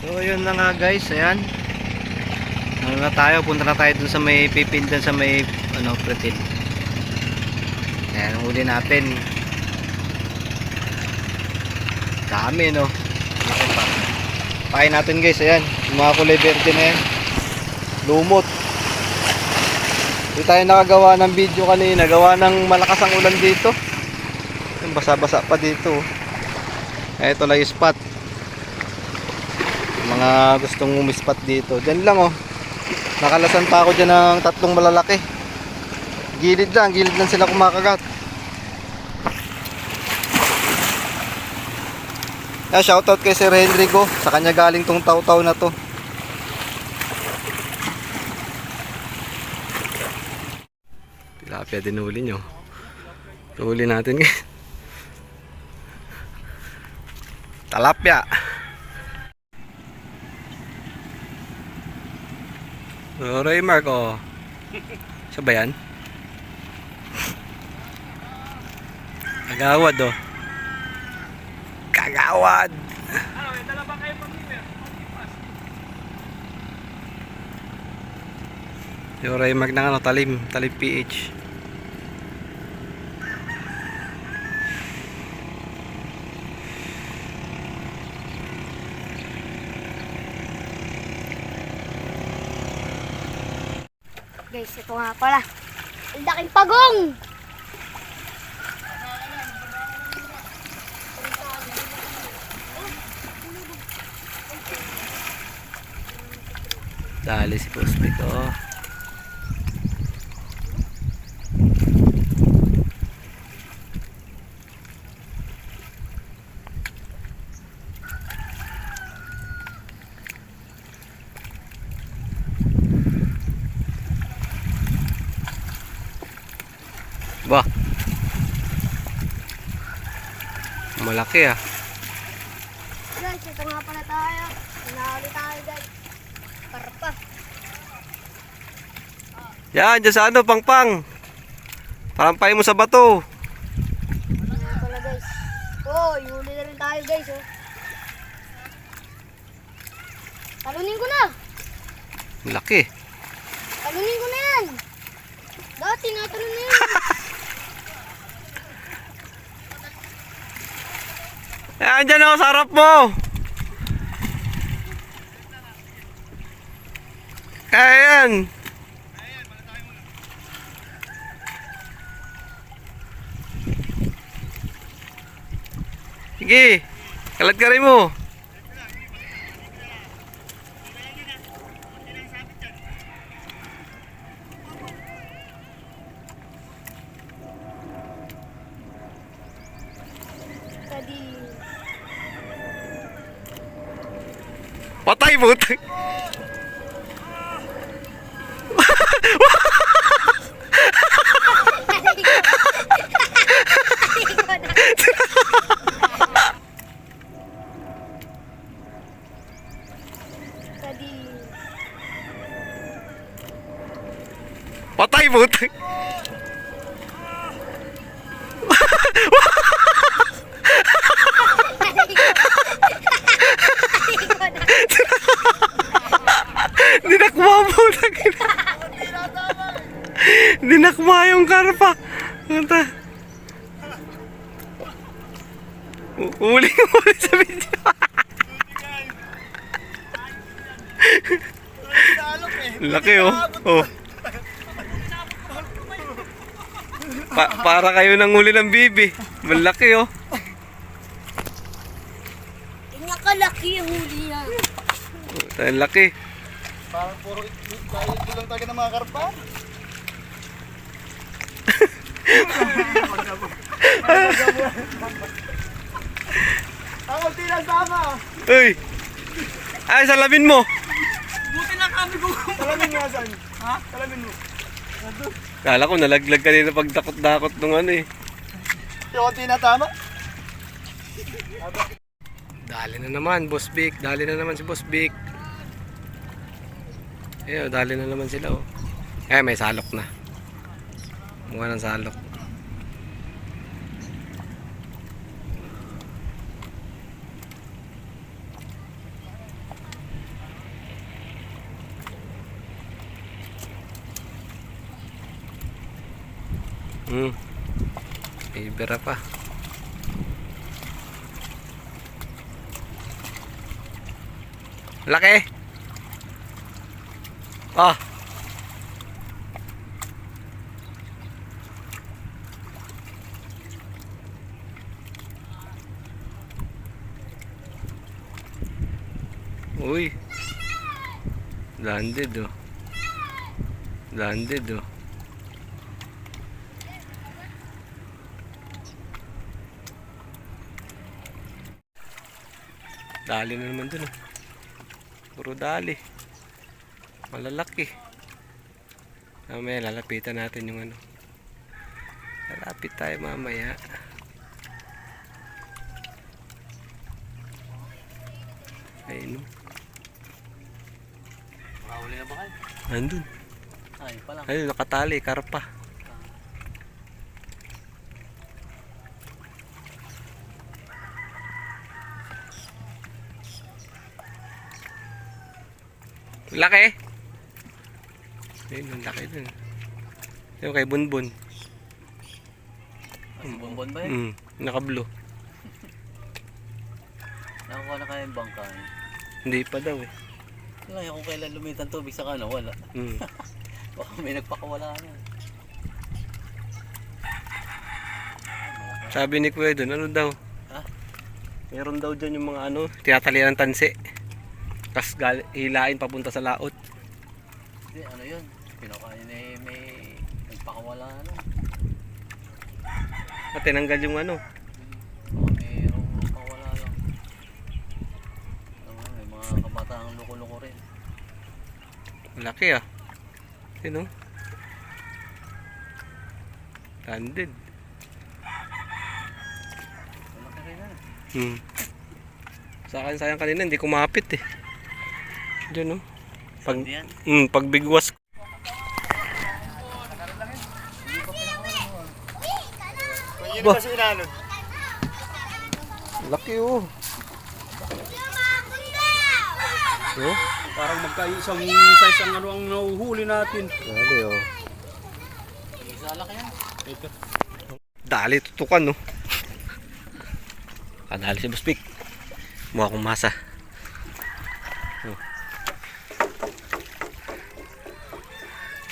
So yun na nga guys, ayan. Ano na tayo, punta na tayo dun sa may pipindan sa may pretil. Ayan, ang huli natin. Dami no. Laki pa. Pain natin guys, ayan. Yung mga kulay verde na yan. Lumot. Hindi tayo nakagawa ng video kanina. Gawa ng malakas ang ulan dito. Basa-basa pa dito. Ito lang yung spot. Mga gustong umispat dito. Diyan lang oh. Nakalasan pa ako dyan ng tatlong malalaki. Gilid lang sila kumakagat. Shoutout kay Sir Henrico. Sa kanya galing tong taw-taw na to. Tilapia din huli nyo. Huli natin guys. Talapia. Roy Mark oh. Siya ba yan? Kagawad oh. Kagawad. Dala ba kayo pang-ipas? Yung Roy Mark ng talim PH. Guys, ito nga pala. Ang laking pagong! Dali si Prospect oh. Bah. Malaki ah. Guys, ito nga pala tayo. Hinahuli tayo guys. Karpa. Yan, dyan sa pangpang. Parampay mo sa bato. Ito nga pala guys. Oh, huli na rin tayo guys oh. Talunin ko na. Malaki. Talunin ko na yan. Dati natalon na yan. Yan dyan ako sa harap mo. Kaya yan. Sige. Kalat ka rin mo. Tadi. Patay mo. Tadi. Patay mo. Dinakma mo. Dinakma yung karpa. Anta. Uli sa video. Laki oh. Oh. Para kayo nang huli ng bibi. Malaki oh. Nakalaki ang huli niya. Ang laki. Parang puro ito lang talaga ng mga karpa. Ang ulti lang sama. Uy. Ay, salamin mo. Buti lang kami gugong. Salamin nga saan? Ha? Salamin mo. Kala ko nalaglag kanina pag dakot-dakot nung eh. Yung ulti na tama? Dali na naman, Boss Vic. Dali na naman si Boss Vic. Ayun, dali na naman sila oh. May salok na. Mukha ng salok. Ibera pa. Laki. Ah. Uy. Landed oh. Landed oh. Dali na naman dun oh. Puro dali. Malalaki. Mamaya lalapitan natin yung ano. Lalapit tayo mamaya. Ayun oh. Mahuli na ba kayo? Nandun. Ay, pa lang. Ayun, nakatali, karpa. Laki. Ayun, ang laki dun. Yung kay Bunbun. Mas bonbon ba yun? Naka-blue. Nakakuha na kayo yung bangka. Hindi pa daw eh. Wala kung kailan lumitan tubig sa kano, wala. Baka may nagpakawala na. Sabi ni Kuya dun, ano daw? Ha? Meron daw dyan yung mga ano, tinatalian ng tansi. Tapos hilain papunta sa laot. Hindi, ano yun? Pinakain na may nagpakawala na. At tinanggal yung ano. Baka mayroong nagpakawala lang. May mga kabataang loko-loko rin. Laki ah. Yun oh. Landed. Malaki rin na. Sa akin sayang kanina hindi kumapit eh. Diyan oh. Pag Saan pag bigwas. Yun Bah. kasi inanod. Laki oh. Oh, Parang magkaisang size ang ano ang nahuhuli natin. dali oh. Isala ka yan. Dali tutukan no. Kadali si Buspik. Mukha akong masa. Oh.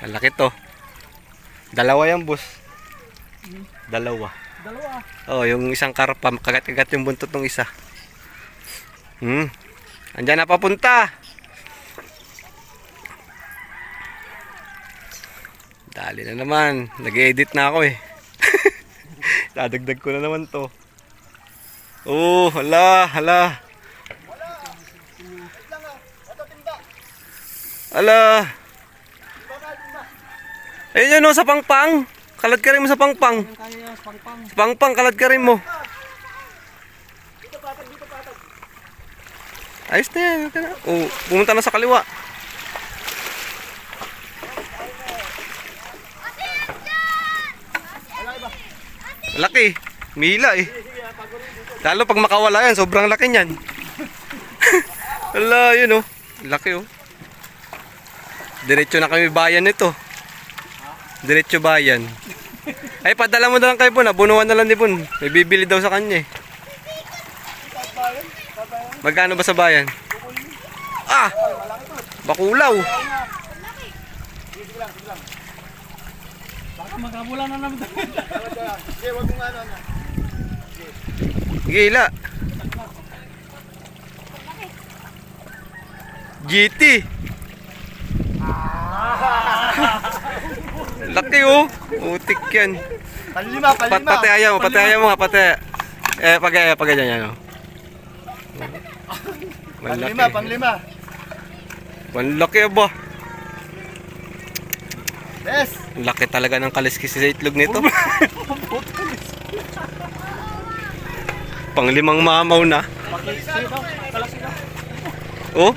Ang laki to. Dalawa yan, boss. Dalawa. Dalawa. Oh, yung isang karpa, kagat-kagat yung buntot ng isa. Andiyan na papunta. Dali na naman. Nag-edit na ako eh. Dadagdag ko na naman to. Oh, hala, hala. Hala. Ayun yun, oh, sa pangpang. Kalad ka rin mo sa pangpang. Kaya pangpang. Sa pangpang, kalad ka rin mo. Ayos na yan. Okay na. Oh, pumunta na sa kaliwa. Laki. Mila eh. Lalo pag makawala yan, sobrang laki niyan. Hala, yun oh. Laki oh. Diretso na kami bayan nito. Diretso bayan. Ay, padala mo na lang kay Bon. Abunuan na lang ni Bon. May bibili daw sa kanya eh. Magkano ba sa bayan? Ah! Bakulaw. Baka magkabula na naman tayo. Sige, wag mong ano. Gila. GT. Laki oh. Utik yan. Panlima. Pataya mo nga, pataya. Pag ganyan oh. Panlima. Manlaki ba? Yes. Laki talaga ng kaliskis sa itlog nito. Panglimang mamaw na. Oh.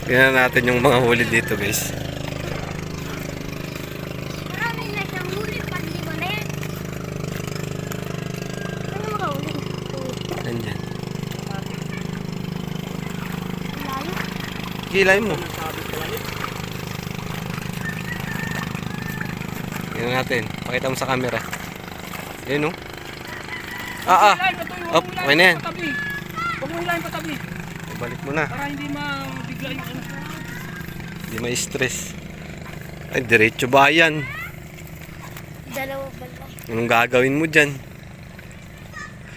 Tingnan natin yung mga huli dito, guys. Marami na siyang huli, panlima na yan. Ano mga huli? Nandyan. Layo. Kilay mo. Tingnan natin. Pakita mo sa camera. Ayun oh. Hilahin pa to, Up, okay na yan. patabi. Huwag mo hilahin patabi. Balik mo na. Para hindi mabigla yung ano. Hindi ma-stress. Ay, diretso ba yan? Dalawa ba lang? Anong gagawin mo dyan?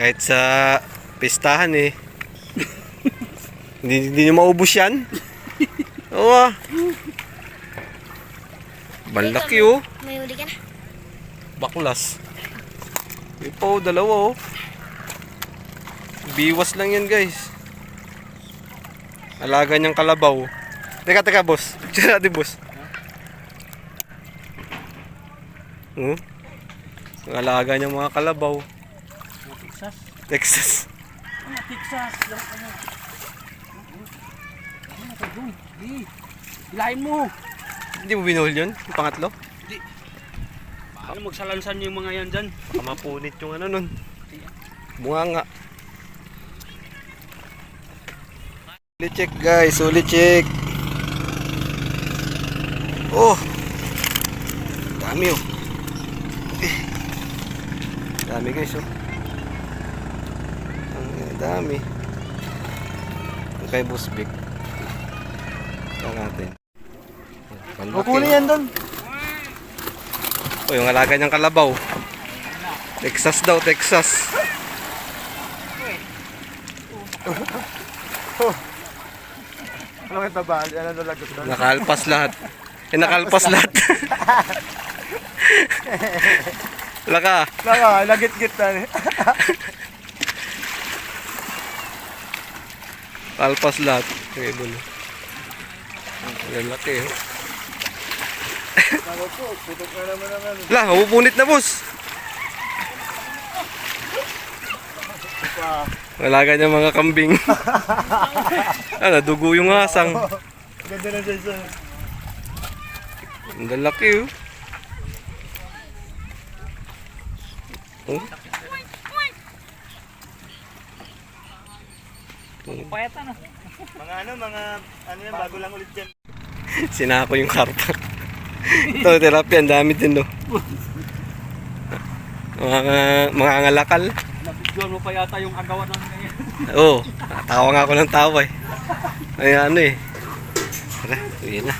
Kahit sa pistahan eh. Hindi nyo maubos yan? Oo ah. Balaki oh. May huli ka na. Baklas. Ipo, dalawa oh. Biwas lang yan guys. Alaga niyang kalabaw. Teka boss. Picture natin boss. Oh. Ang alaga niyang mga kalabaw. Texas. Texas. Texas. Hilahin mo. Hindi mo binuhol yun? Yung pangatlo? Ano magsalansan yung mga yan dyan? Baka mapunit yung ano nun. Bunga nga. Uli check guys, uli check. Oh. Dami oh. Dami guys oh. Ang dami. Ang kay Boss Vic. Ito natin. Kukunin yan doon. Oh, yung alaga niyang kalabaw. Texas daw, Texas. Ano may tabali? Ano nalagot doon? Nakalpas lahat. Nakalpas lahat. Laka. Naka, lagit-git na eh. Kalpas lahat. Okay, bulo. Ang laki eh. Ako po, putok na naman naman. Lah, mapupunit na boss. Alaga niya mga kambing. Dugo yung asang. Ganda na dyan sa... Ang lalaki oh. Oh. Payat na. Mga yan, bago lang ulit dyan. Sinako yung karpa. Ito, tilapia, ang dami din no. Mga ngalakal. Nabigyan mo pa yata yung agawan ng ganyan. Oo, tawa nga ako ng tawa eh. Ay ano eh. Tara, uwi na.